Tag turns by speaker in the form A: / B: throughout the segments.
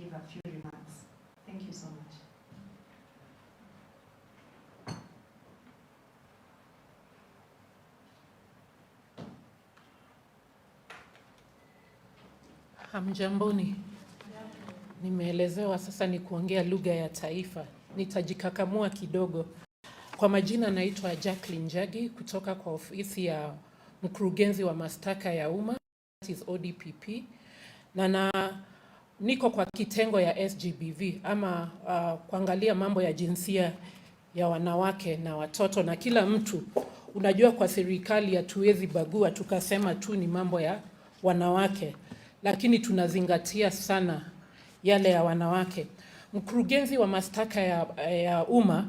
A: give a few remarks. Thank you so much.
B: Hamjamboni. Nimeelezewa sasa ni kuongea lugha ya taifa. Nitajikakamua kidogo. Kwa majina naitwa Jacqueline Njagi kutoka kwa ofisi ya mkurugenzi wa mashtaka ya umma, that is ODPP. Na niko kwa kitengo ya SGBV ama kuangalia mambo ya jinsia ya wanawake na watoto na kila mtu. Unajua kwa serikali hatuwezi bagua tukasema tu ni mambo ya wanawake, lakini tunazingatia sana yale ya wanawake. Mkurugenzi wa mashtaka ya umma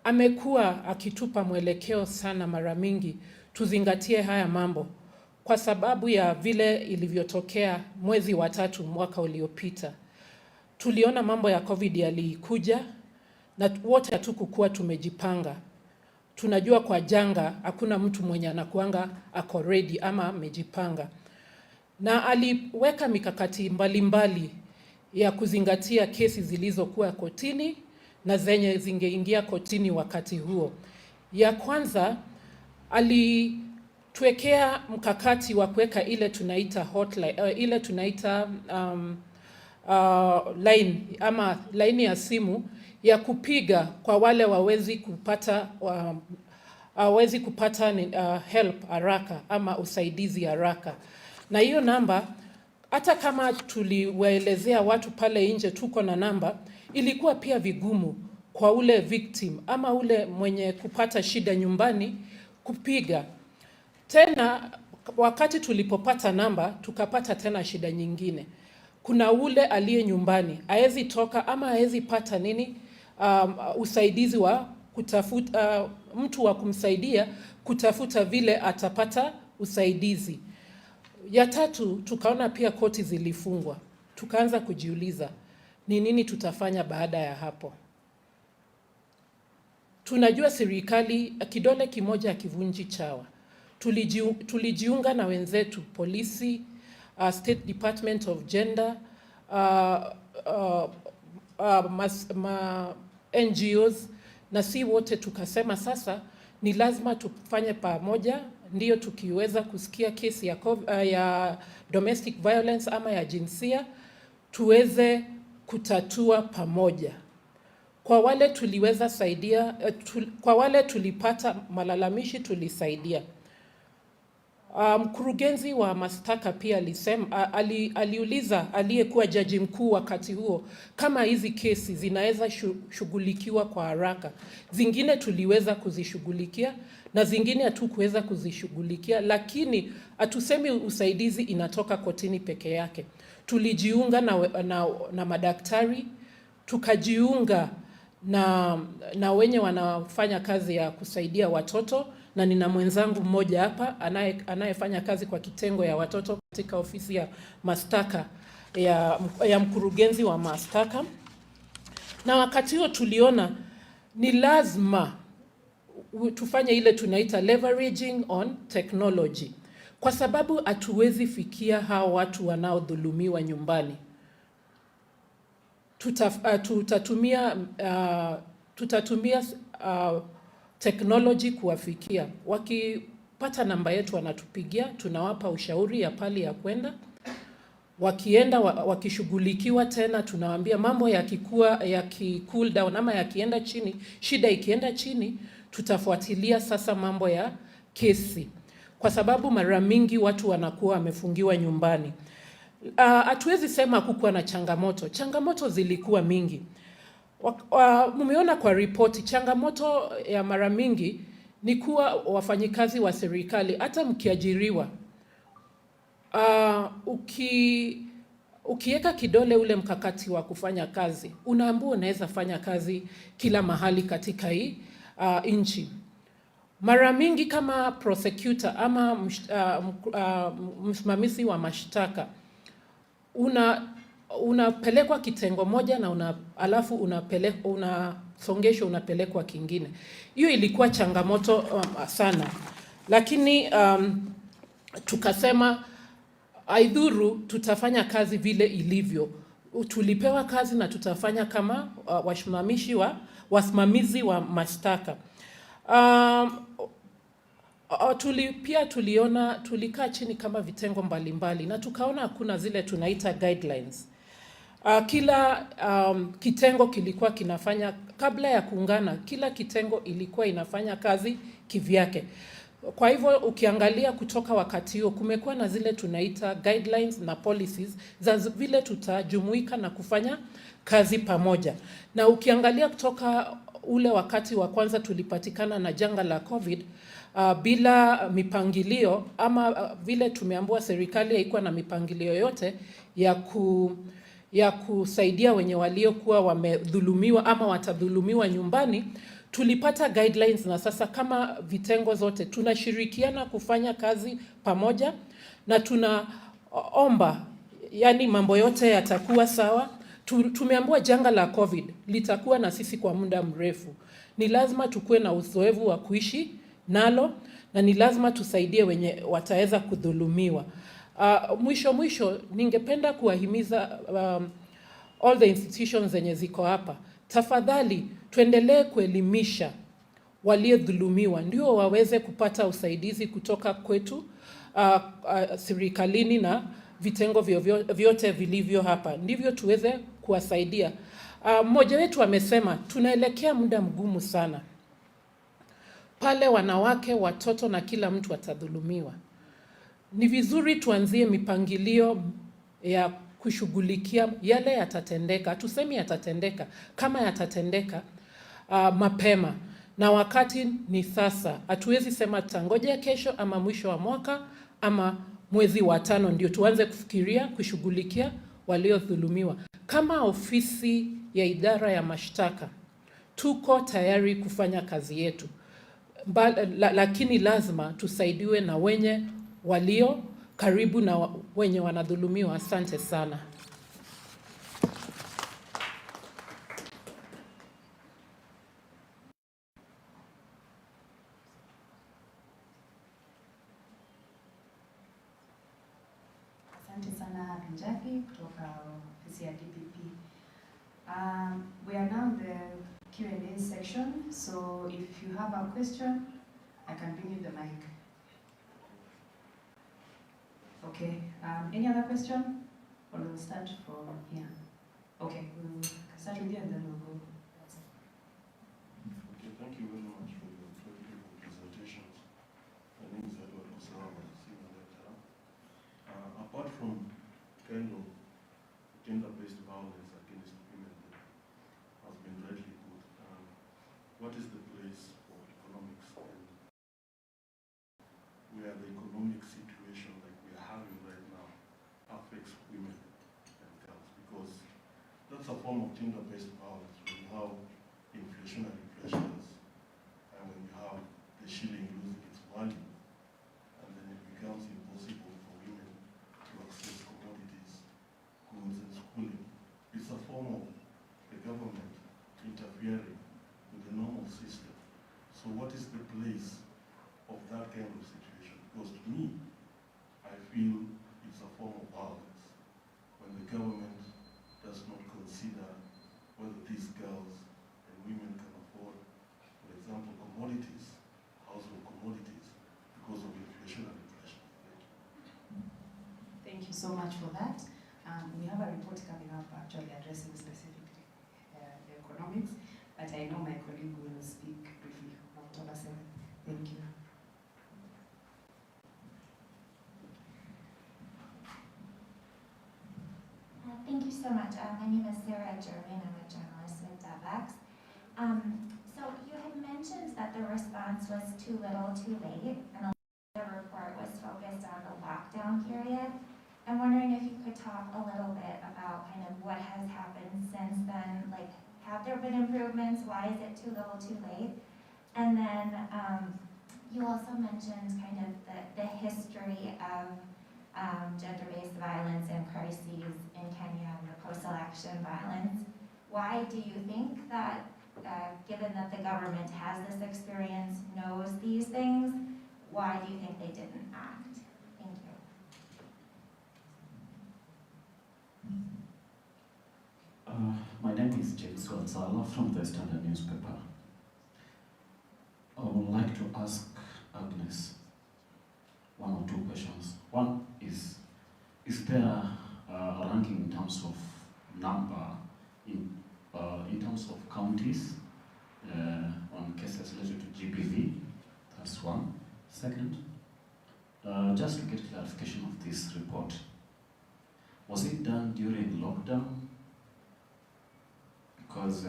B: amekuwa akitupa mwelekeo sana mara mingi tuzingatie haya mambo kwa sababu ya vile ilivyotokea mwezi wa 3 mwaka uliopita. Tuliona mambo ya COVID yalikuja na wote hatukukuwa tumejipanga. Tunajua kwa janga hakuna mtu mwenye anakuanga ako ready ama amejipanga. Na aliweka mikakati mbalimbali ya kuzingatia kesi zilizokuwa kotini na zenye zingeingia kotini wakati huo. Ya kwanza alituwekea mkakati wa kuweka ile tunaita hotline, ile tunaita line ama line ya simu ya kupiga kwa wale hawezi kupata help haraka ama usaidizi haraka. Na hiyo namba, hata kama tuliwaelezea watu pale nje tuko na namba, ilikuwa pia vigumu kwa ule victim ama ule mwenye kupata shida nyumbani kupiga. Tena wakati tulipopata namba, tukapata tena shida nyingine. Kuna ule aliye nyumbani, haezi toka ama haezi pata usaidizi wa kutafuta, mtu wa kumsaidia kutafuta vile atapata usaidizi. Ya 3, tukaona pia koti zilifungwa. Tukaanza kujiuliza, ni nini tutafanya baada ya hapo? Tunajua serikali kidole kimoja hakivunji chawa. Tulijiunga na wenzetu, polisi, State Department of Gender, NGOs, na si wote tukasema sasa ni lazima tufanye pamoja, ndio tukiweza kusikia kesi ya domestic violence ama ya jinsia, tuweze kutatua pamoja. Kwa wale tuliweza saidia, kwa wale tulipata malalamishi tulisaidia. Mkurugenzi wa mashtaka pia aliuliza aliyekuwa jaji mkuu wakati huo kama hizi kesi zinaweza shughulikiwa kwa haraka. Zingine tuliweza kuzishughulikia na zingine hatukuweza kuzishughulikia, lakini hatusemi usaidizi inatoka kotini peke yake. Tulijiunga na madaktari, tukajiunga na wenye wanafanya kazi ya kusaidia watoto, na nina mwenzangu mmoja hapa anayefanya kazi kwa kitengo ya watoto katika ofisi ya mashtaka ya mkurugenzi wa mashtaka. Na wakati huo tuliona ni lazima tufanye ile tunaita leveraging on technology, kwa sababu hatuwezi fikia hao watu wanaodhulumiwa nyumbani. Tutatumia technology kuwafikia. Wakipata namba yetu wanatupigia, tunawapa ushauri ya pali ya kwenda. Wakienda wakishughulikiwa tena tunawaambia mambo cool down ama yakienda chini, shida ikienda chini, tutafuatilia sasa mambo ya kesi. Kwa sababu mara mingi watu wanakuwa wamefungiwa nyumbani. Hatuwezi sema hakukuwa na changamoto. Changamoto zilikuwa mingi. Mumeona kwa ripoti, changamoto ya mara mingi ni kuwa wafanyikazi wa serikali, hata mkiajiriwa, ukiweka kidole ule mkakati wa kufanya kazi, unaambiwa unaweza fanya kazi kila mahali katika hii nchi. Mara mingi kama prosecutor ama msimamizi wa mashtaka, unapelekwa kitengo moja na alafu unasongeshwa unapelekwa kingine. Hiyo ilikuwa changamoto sana. Lakini tukasema haidhuru, tutafanya kazi vile ilivyo. tulipewa kazi na tutafanya kama wasimamizi wa mashtaka. Tulikaa chini kama vitengo mbalimbali na tukaona hakuna zile tunaita guidelines. Kila kitengo kilikuwa kinafanya, kabla ya kuungana, kila kitengo ilikuwa inafanya kazi kivyake. Kwa hivyo ukiangalia kutoka wakati huo kumekuwa na zile tunaita guidelines na policies za vile tutajumuika na kufanya kazi pamoja. Na ukiangalia kutoka ule wakati wa kwanza tulipatikana na janga la COVID, bila mipangilio ama vile tumeambiwa serikali haikuwa na mipangilio yote ya kusaidia wenye waliokuwa wamedhulumiwa ama watadhulumiwa nyumbani, tulipata guidelines na sasa kama vitengo zote tunashirikiana kufanya kazi pamoja na tunaomba yani mambo yote yatakuwa sawa. Tumeambiwa janga la COVID litakuwa na sisi kwa muda mrefu. Ni lazima tukue na uzoefu wa kuishi nalo na ni lazima tusaidie wenye wataweza kudhulumiwa. Mwisho ningependa kuwahimiza all the institutions zenye ziko hapa. Tafadhali tuendelee kuelimisha waliodhulumiwa ndio waweze kupata usaidizi kutoka kwetu serikalini na vitengo vyote vilivyo hapa. Ndivyo tuweze kuwasaidia. Mmoja wetu amesema tunaelekea muda mgumu sana. Pale wanawake, watoto na kila mtu atadhulumiwa. Ni vizuri tuanzie mipangilio ya kushughulikia yale yatatendeka. Tusemi yatatendeka. Kama yatatendeka mapema. Na wakati ni sasa. Hatuwezi sema tutangoja kesho ama mwisho wa mwaka ama mwezi wa 5 ndio tuanze kufikiria kushughulikia waliodhulumiwa. Kama ofisi ya idara ya mashtaka, tuko tayari kufanya kazi yetu. Lakini lazima tusaidiwe na wenye walio karibu na wenye wanadhulumiwa. Asante sana.
A: Asante sana Njagi kutoka ofisi ya DPP. We are now in the Q&A section, so if you have a question, I can bring you the mic. Okay, any other question? Or we'll start from here. Okay, we'll start with you and then we'll go.
C: Okay, thank you very much for your very beautiful presentations. My name is Edward Uzalendo, senior lecturer. Apart from kind of gender-based violence against women that has been rightly put, what is the place for economics and where the economic situation like we are having right now affects women and girls? Because that's a form of gender-based violence when you have inflationary pressures and when you have the shilling losing its value, and then it becomes impossible for women to access commodities, goods and schooling. It's a form of the government interfering with the normal system. So what is the place of that kind of situation? Because to me, I feel it's a form of violence when the government does not consider whether these girls and women can afford, for example, commodities, household commodities, because of inflationary pressure.
A: Thank you so much for that. We have a report coming up actually addressing specifically economics, but I know my colleague will speak briefly on October 7th. Thank you.
D: Thank you so much. My name is Sarah German. I'm a journalist with DevX. So you had mentioned that the response was too little, too late, and a lot of the report was focused on the lockdown period. I'm wondering if you could talk a little bit about kind of what has happened since then. Like, have there been improvements? Why is it too little, too late? And then you also mentioned kind of the history of gender-based violence and crises in Kenya and the post-election violence. Why do you think that, given that the government has this experience, knows these things, why do you think they didn't act? Thank you.
E: is James Gonzalo from the Standard newspaper. I would like to ask Agnes one or two questions. One is there a ranking in terms of number, in terms of counties on cases related to GBV? That's one. Second, just to get clarification of this report, was it done during lockdown? Because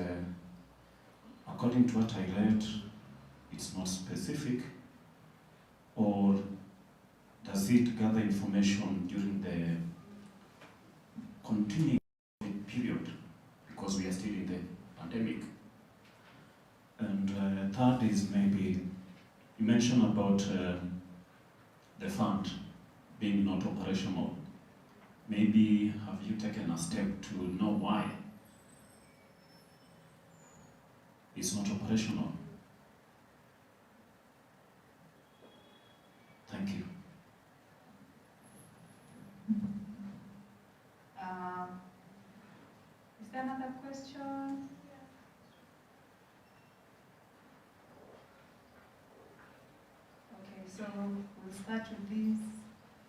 E: according to what I read, it's not specific. Or does it gather information during the continuing period, because we are still in the pandemic? And third is, maybe you mentioned about the fund being not operational. Maybe have you taken a step to know why it's not operational? Thank you.
A: Is there another question? Okay, so we'll start with these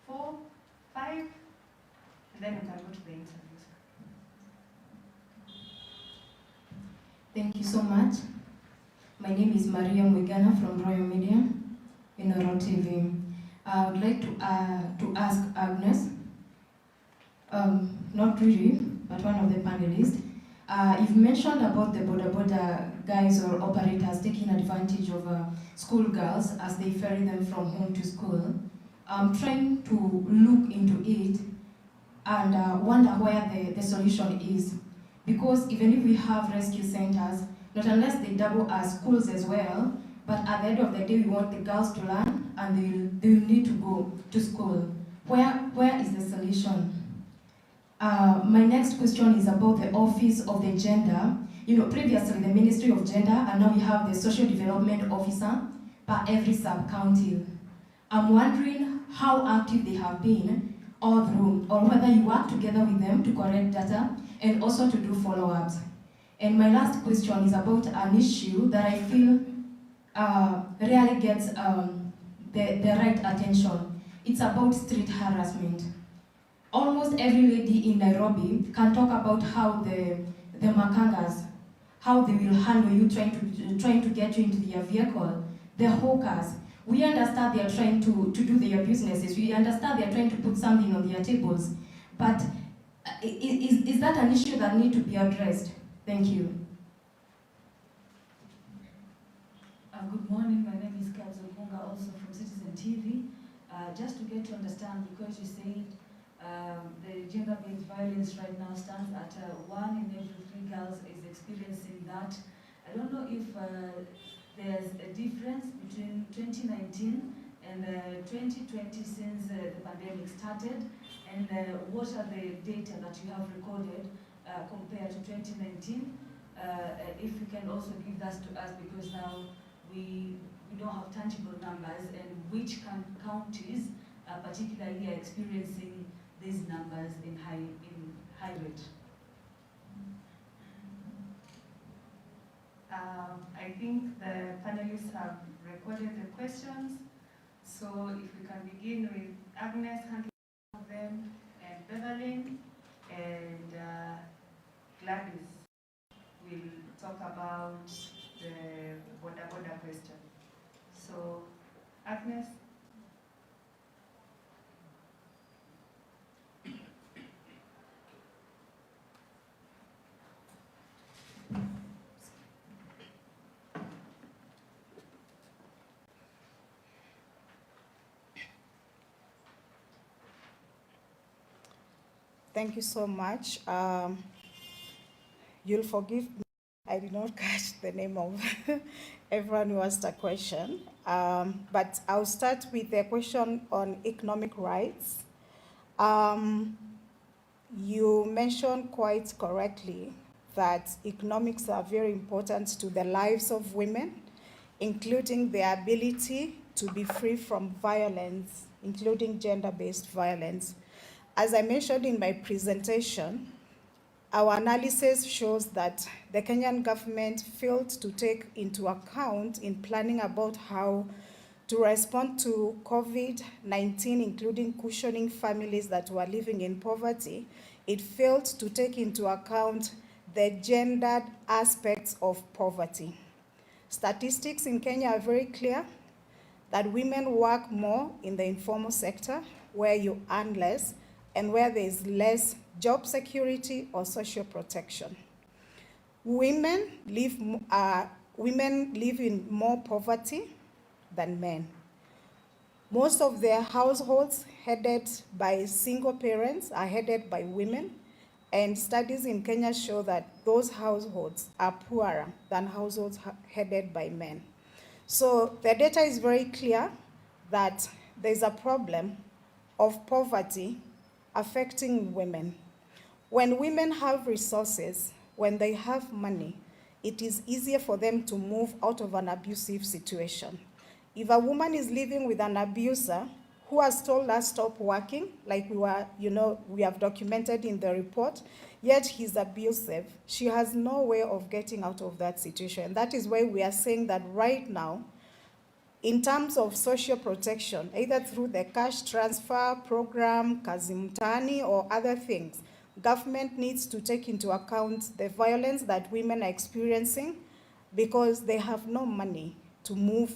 A: 4, 5, and then we can go to the interviews.
F: Thank you so much. My name is Maria Mwigana from Royal Media, Inoro TV. I would like to ask Agnes, not really, but one of the panelists. You've mentioned about the border guys or operators taking advantage of schoolgirls as they ferry them from home to school. I'm trying to look into it and wonder where the solution is. Because even if we have rescue centers, not unless they double as schools as well, but at the end of the day, we want the girls to learn and they will need to go to school. Where is the solution? My next question is about the Office of the Gender. Previously the Ministry of Gender, and now we have the Social Development Officer per every sub-county. I'm wondering how active they have been all through, or whether you work together with them to collect data and also to do follow-ups. And my last question is about an issue that I feel really gets the right attention. It's about street harassment. Almost every lady in Nairobi can talk about how the makangas, how they will handle you trying to get you into their vehicle. The hawkers, we understand they are trying to do their businesses. We understand they are trying to put something on their tables. But is that an issue that needs to be addressed? Thank you.
G: Good morning, my name is Kabza Bunga, also from Citizen TV. Just to get to understand, because you said the gender-based violence right now stands at 1 in every 3 girls is experiencing that. I don't know if there's a difference between 2019 and 2020 since the pandemic started, and what are the data that you have recorded compared to 2019? If you can also give that to us, because now we don't have tangible numbers, and which counties particularly are experiencing these numbers in high rate.
A: I think the panelists have recorded the questions, so if we can begin with Agnes handling them, and Beverly, and Gladys will talk about the border question. So, Agnes.
H: Thank you so much. You'll forgive me, I did not catch the name of everyone who asked a question. But I'll start with the question on economic rights. You mentioned quite correctly that economics are very important to the lives of women, including their ability to be free from violence, including gender-based violence. As I mentioned in my presentation, our analysis shows that the Kenyan government failed to take into account in planning about how to respond to COVID-19, including cushioning families that were living in poverty. It failed to take into account the gendered aspects of poverty. Statistics in Kenya are very clear that women work more in the informal sector, where you earn less and where there is less job security or social protection. Women live in more poverty than men. Most of their households headed by single parents are headed by women, and studies in Kenya show that those households are poorer than households headed by men. So the data is very clear that there's a problem of poverty affecting women. When women have resources, when they have money, it is easier for them to move out of an abusive situation. If a woman is living with an abuser who has told her stop working, like we have documented in the report, yet he's abusive, she has no way of getting out of that situation. That is why we are saying that right now, in terms of social protection, either through the cash transfer program, Kazi Mtaani, or other things, government needs to take into account the violence that women are experiencing because they have no money to move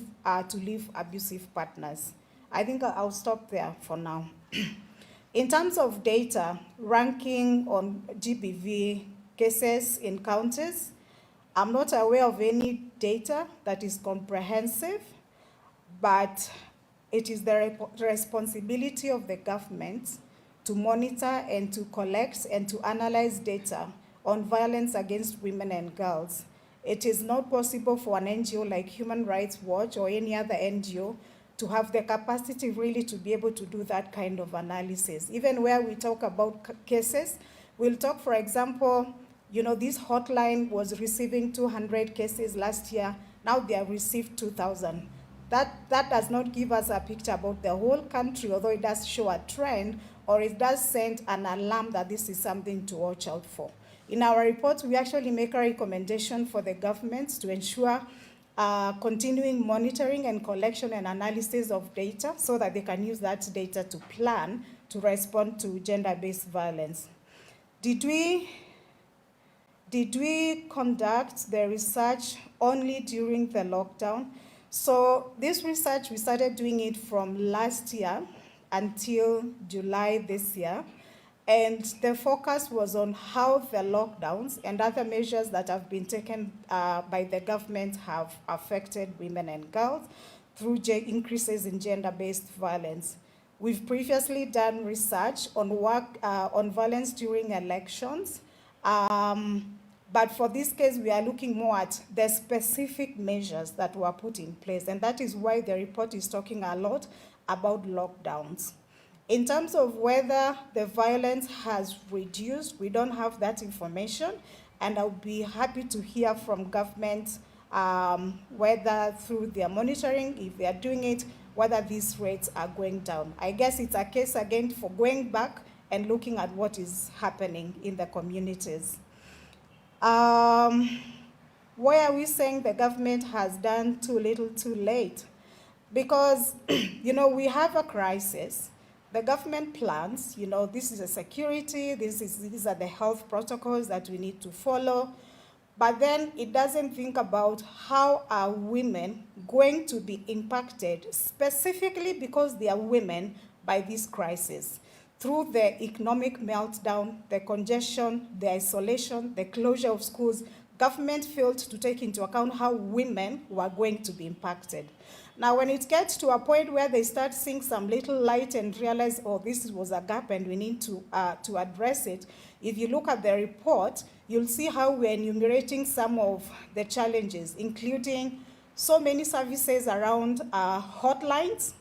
H: to leave abusive partners. I think I'll stop there for now. In terms of data, ranking on GBV cases in counties, I'm not aware of any data that is comprehensive, but it is the responsibility of the government to monitor and to collect and to analyze data on violence against women and girls. It is not possible for an NGO like Human Rights Watch or any other NGO to have the capacity really to be able to do that kind of analysis. Even where we talk about cases, we'll talk, for example, this hotline was receiving 200 cases last year. Now they have received 2,000. That does not give us a picture about the whole country, although it does show a trend, or it does send an alarm that this is something to watch out for. In our report, we actually make a recommendation for the government to ensure continuing monitoring and collection and analysis of data so that they can use that data to plan to respond to gender-based violence. Did we conduct the research only during the lockdown? So this research, we started doing it from last year until July this year. And the focus was on how the lockdowns and other measures that have been taken by the government have affected women and girls through increases in gender-based violence. We've previously done research on violence during elections. But for this case, we are looking more at the specific measures that were put in place. And that is why the report is talking a lot about lockdowns. In terms of whether the violence has reduced, we don't have that information. And I'll be happy to hear from government whether through their monitoring, if they are doing it, whether these rates are going down. I guess it's a case again for going back and looking at what is happening in the communities. Why are we saying the government has done too little too late? Because, we have a crisis. The government plans, this is a security, these are the health protocols that we need to follow. But then it doesn't think about how are women going to be impacted, specifically because they are women, by this crisis. Through the economic meltdown, the congestion, the isolation, the closure of schools, government failed to take into account how women were going to be impacted. Now, when it gets to a point where they start seeing some little light and realize, oh, this was a gap and we need to address it, if you look at the report, you'll see how we're enumerating some of the challenges, including so many services around hotlines.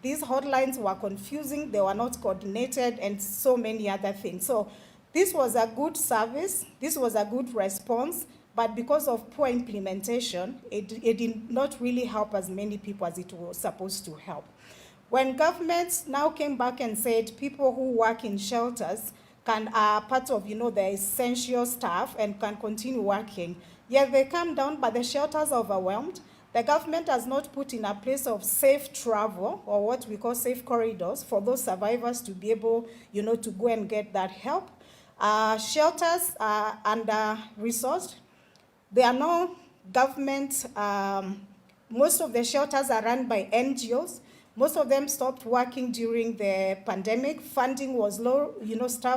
H: These hotlines were confusing, they were not coordinated, and so many other things. So this was a good service, this was a good response, but because of poor implementation, it did not really help as many people as it was supposed to help. When governments now came back and said people who work in shelters are part of, the essential staff and can continue working. Yet they come down, but the shelters are overwhelmed. The government has not put in a place of safe travel, or what we call safe corridors, for those survivors to be able, to go and get that help. Shelters are under-resourced. There are no government, most of the shelters are run by NGOs. Most of them stopped working during the pandemic. Funding was low,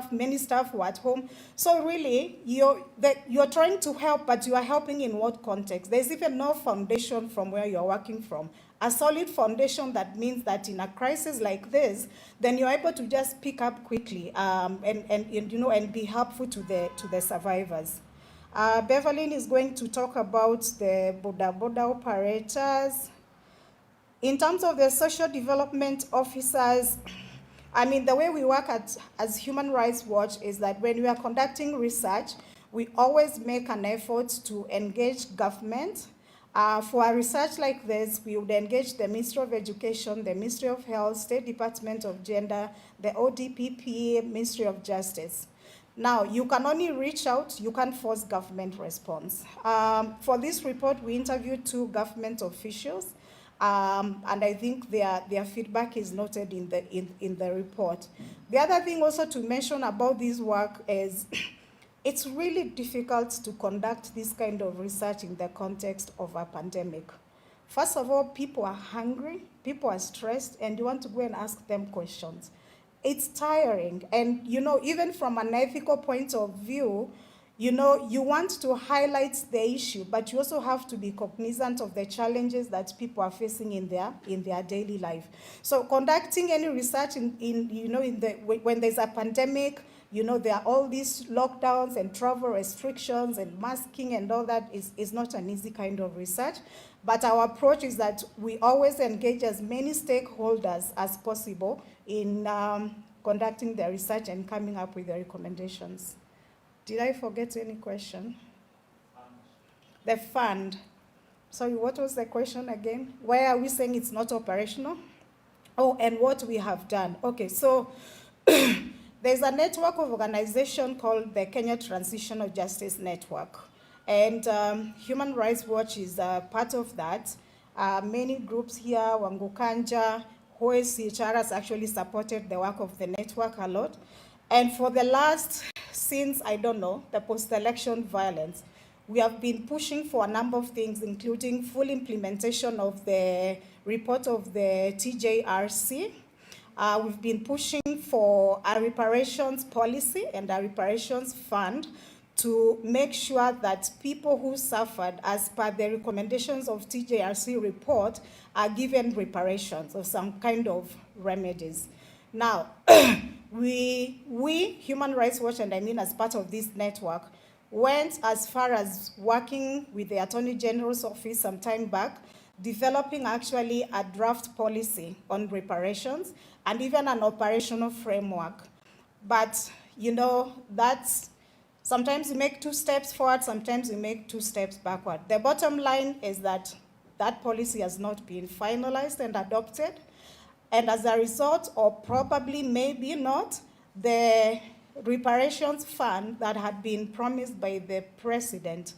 H: many staff were at home. So really, you're trying to help, but you are helping in what context? There's even no foundation from where you're working from. A solid foundation that means that in a crisis like this, then you're able to just pick up quickly and be helpful to the survivors. Beverly is going to talk about the boda operators. In terms of the social development officers, the way we work as Human Rights Watch is that when we are conducting research, we always make an effort to engage government. For a research like this, we would engage the Ministry of Education, the Ministry of Health, State Department of Gender, the ODPP, Ministry of Justice. Now, you can only reach out, you can't force government response. For this report, we interviewed 2 government officials, and I think their feedback is noted in the report. The other thing also to mention about this work is it's really difficult to conduct this kind of research in the context of a pandemic. First of all, people are hungry, people are stressed, and you want to go and ask them questions. It's tiring, and even from an ethical point of view, you want to highlight the issue, but you also have to be cognizant of the challenges that people are facing in their daily life. So conducting any research when there's a pandemic, there are all these lockdowns and travel restrictions and masking and all that is not an easy kind of research. But our approach is that we always engage as many stakeholders as possible in conducting the research and coming up with the recommendations. Did I forget any question? The fund. Sorry, what was the question again? Why are we saying it's not operational? Oh, and what we have done. Okay, so there's a network of organization called the Kenya Transitional Justice Network. And Human Rights Watch is part of that. Many groups here, Wangukanja, OSCHR has actually supported the work of the network a lot. And for the last, since, the post-election violence, we have been pushing for a number of things, including full implementation of the report of the TJRC. We've been pushing for a reparations policy and a reparations fund to make sure that people who suffered as per the recommendations of TJRC report are given reparations or some kind of remedies. Now, we Human Rights Watch, and as part of this network, went as far as working with the Attorney General's office some time back, developing actually a draft policy on reparations and even an operational framework. But, that's sometimes you make 2 steps forward, sometimes you make 2 steps backward. The bottom line is that that policy has not been finalized and adopted. And as a result, or probably maybe not, the reparations fund that had been promised by the president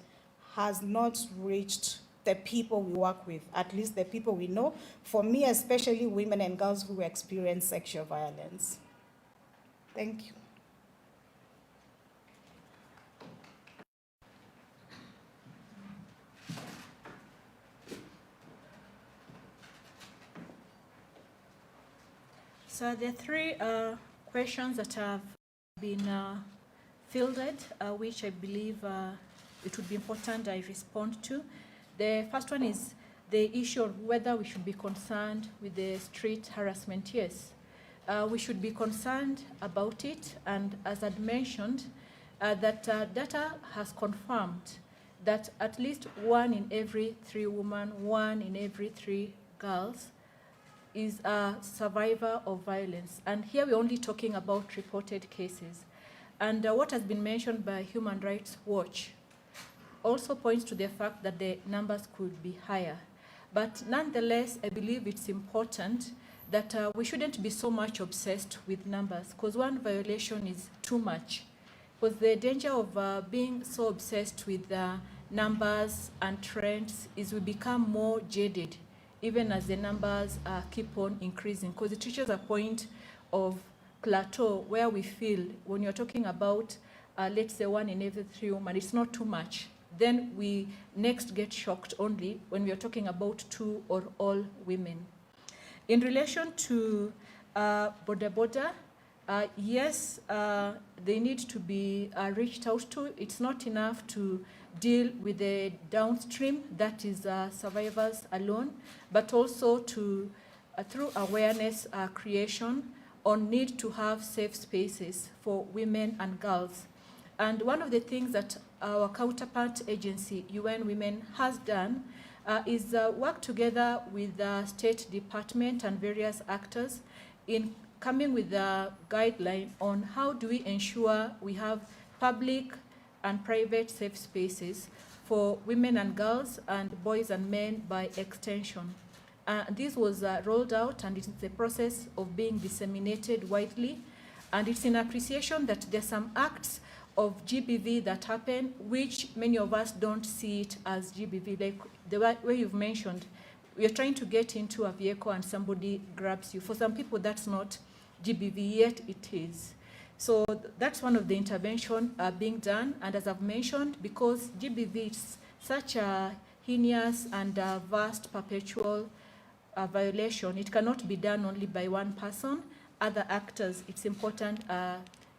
H: has not reached the people we work with, at least the people we know. For me, especially women and girls who experience sexual violence. Thank you.
I: So there are 3 questions that have been fielded, which I believe it would be important I respond to. The first one is the issue of whether we should be concerned with the street harassment. Yes, we should be concerned about it, and as I'd mentioned, that data has confirmed that at least 1 in every 3 women, 1 in every 3 girls is a survivor of violence. And here we're only talking about reported cases. And what has been mentioned by Human Rights Watch also points to the fact that the numbers could be higher. But nonetheless, I believe it's important that we shouldn't be so much obsessed with numbers, because one violation is too much. Because the danger of being so obsessed with numbers and trends is we become more jaded, even as the numbers keep on increasing. Because it reaches a point of plateau where we feel when you're talking about, let's say, 1 in every 3 women, it's not too much. Then we next get shocked only when we are talking about 2 or all women. In relation to boda boda, yes, they need to be reached out to. It's not enough to deal with the downstream, that is survivors alone, but also to, through awareness creation, on need to have safe spaces for women and girls. And one of the things that our counterpart agency, UN Women, has done is work together with the State Department and various actors in coming with a guideline on how do we ensure we have public and private safe spaces for women and girls and boys and men by extension. This was rolled out, and it's the process of being disseminated widely. And it's in appreciation that there's some acts of GBV that happen, which many of us don't see it as GBV. Like the way you've mentioned, you're trying to get into a vehicle and somebody grabs you. For some people, that's not GBV, yet it is. So that's one of the interventions being done. And as I've mentioned, because GBV is such a heinous and vast perpetual violation, it cannot be done only by one person. Other actors, it's important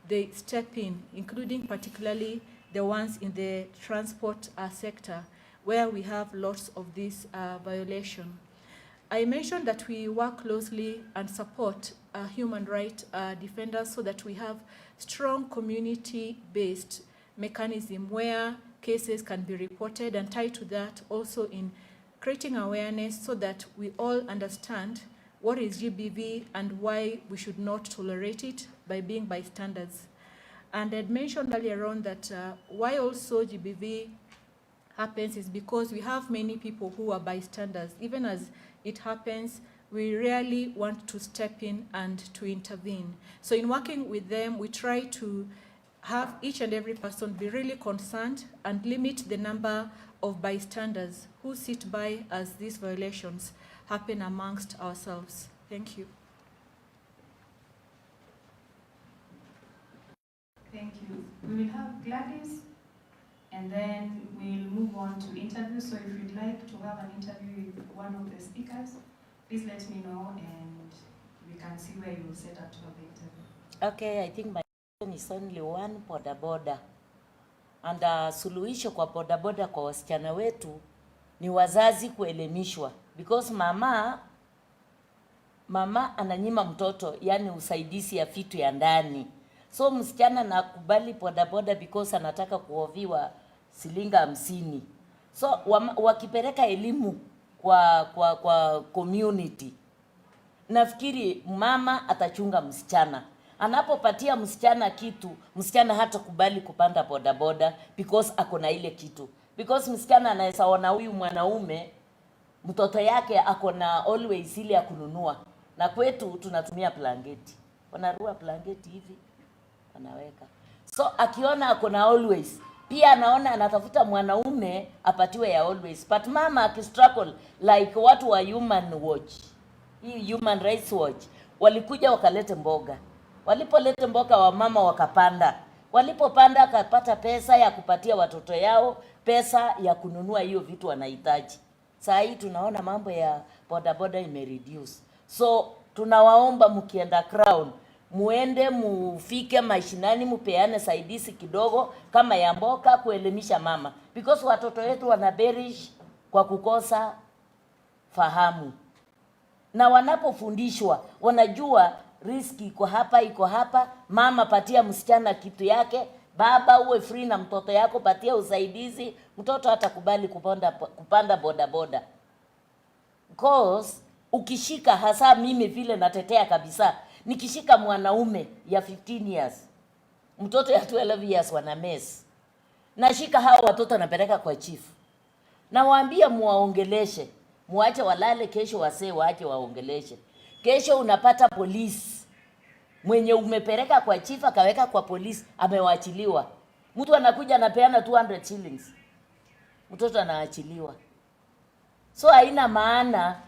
I: they step in, including particularly the ones in the transport sector, where we have lots of this violation. I mentioned that we work closely and support human rights defenders so that we have strong community-based mechanism where cases can be reported, and tied to that also in creating awareness so that we all understand what is GBV and why we should not tolerate it by being bystanders. And I'd mentioned earlier on that why also GBV happens is because we have many people who are bystanders. Even as it happens, we rarely want to step in and to intervene. So in working with them, we try to have each and every person be really concerned and limit the number of bystanders who sit by as these violations happen amongst ourselves. Thank you.
A: Thank you. We will have Gladys, and then we'll move on to interviews. So if you'd like to have an interview with one of the speakers, please let me know, and we can see where you will set up to have the interview.
J: Okay, I think my question is only one, bodaboda. And suluhisho kwa bodaboda kwa wasichana wetu ni wazazi kuelimishwa. Because mama ananyima mtoto, yani usaidizi ya vitu ya ndani. So msichana nakubali bodaboda because anataka kuoviwa silinga 50. So wakipeleka elimu kwa community, nafikiri mama atachunga msichana. Anapopatia msichana kitu, msichana hata kubali kupanda bodaboda because akona ile kitu. Because msichana anaweza ona huyu mwanaume mtoto yake akona always ile ya kununua. Na kwetu tunatumia blanketi. Wanarua blanketi hivi, anaweka. So akiona akona always, pia anaona anatafuta mwanaume apatiwe ya always. But mama akistruggle like watu wa Human Watch, hii Human Rights Watch, walikuja wakalete mboga. Walipolete mboga wa mama wakapanda. Walipopanda akapata pesa ya kupatia watoto yao, pesa ya kununua hiyo vitu wanahitaji. Saa hii tunaona mambo ya bodaboda imereduce. So tunawaomba mkienda Crown, muende mufike mashinani, mupeane saidizi kidogo kama ya mboka kuelimisha mama. Because watoto wetu wanaberish kwa kukosa fahamu. Na wanapofundishwa, wanajua riski iko hapa, mama patia msichana kitu yake, baba uwe free na mtoto yako, patia usaidizi, mtoto hatakubali kupanda bodaboda. Because ukishika, hasa mimi vile natetea kabisa, nikishika mwanaume ya 15 years, mtoto ya 12 years wana mess. Nashika hao watoto napeleka kwa chief. Na waambia muwaongeleshe, muache walale, kesho wasee waache waongeleshe. Kesho unapata polisi Mwenye umepeleka kwa chief akaweka kwa polisi amewachiliwa. Mtu anakuja anapeana 200 shillings. Mtoto anaachiliwa. So haina maana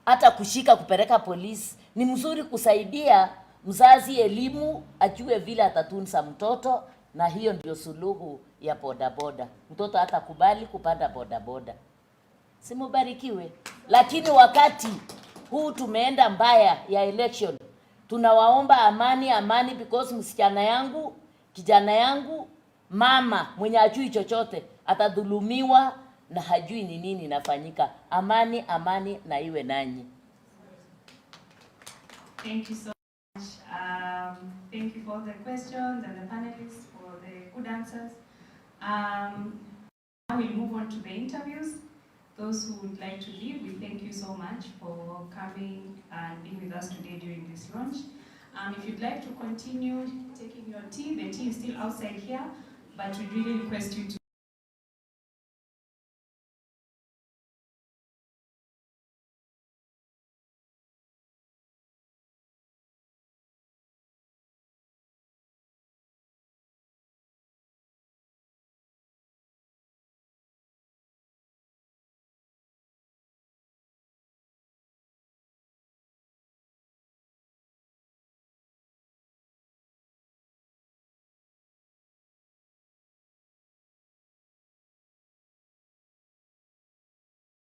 J: hata kushika kupeleka polisi. Ni mzuri kusaidia mzazi elimu, ajue vile atatunza mtoto, na hiyo ndio suluhu ya bodaboda. Mtoto hatakubali kupanda bodaboda. Simubarikiwe. Lakini wakati huu tumeenda mbaya ya election, tunawaomba amani because msichana yangu, kijana yangu, mama mwenye hajui chochote atadhulumiwa na hajui ni nini inafanyika. Amani na iwe nanyi.
A: Thank you so much. Thank you for all the questions and the panelists for the good answers. Now we'll move on to the interviews. Those who would like to leave, we thank you so much for coming and being with us today during this launch. If you'd like to continue taking your tea, the tea is still outside here, but we really request you to